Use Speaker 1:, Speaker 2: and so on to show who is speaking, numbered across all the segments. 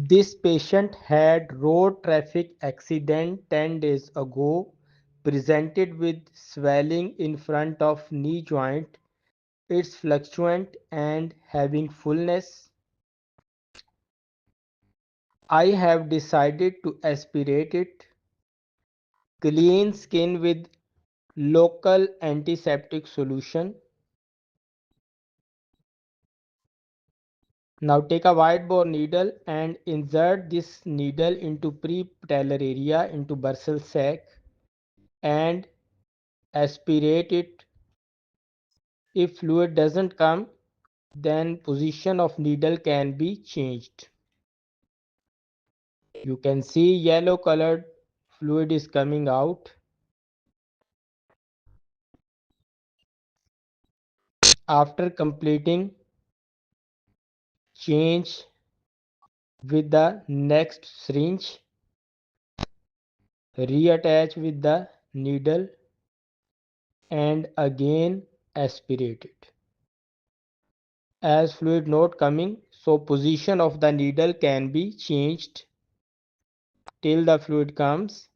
Speaker 1: This patient had road traffic accident 10 days ago, presented with swelling in front of knee joint. It's fluctuant and having fullness. I have decided to aspirate it. Clean skin with local antiseptic solution. Now take a wide bore needle and insert this needle into prepatellar area into bursal sac and aspirate it. If fluid doesn't come, then position of needle can be changed. You can see yellow colored fluid is coming out. After completing, change with the next syringe, reattach with the needle and again aspirate it. As fluid not coming, so position of the needle can be changed till the fluid comes.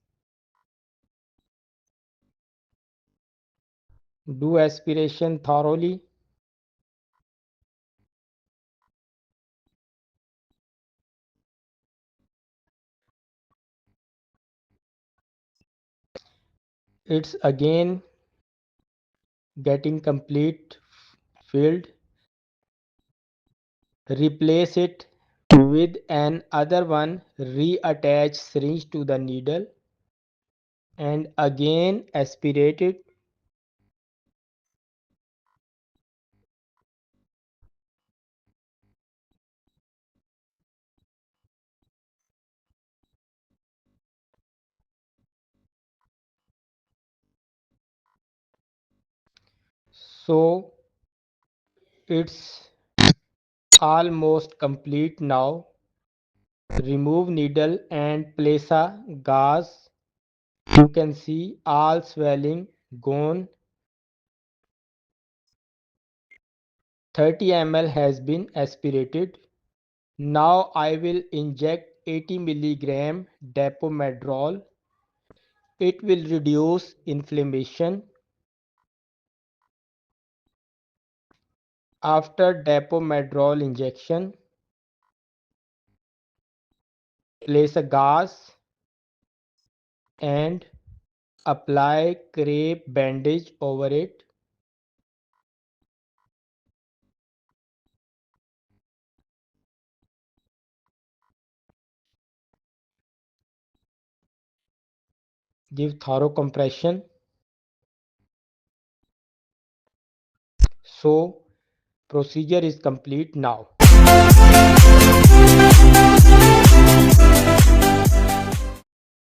Speaker 1: Do aspiration thoroughly. It's again getting complete filled. Replace it with an other one, reattach syringe to the needle and again aspirate it. So it's almost complete now. Remove needle and place a gauze. You can see all swelling gone. 30 ml has been aspirated. Now I will inject 80 milligram dapomedrol. It will reduce inflammation. After dapomedrol injection, place a gauze and apply crepe bandage over it. Give thorough compression. So procedure is complete now.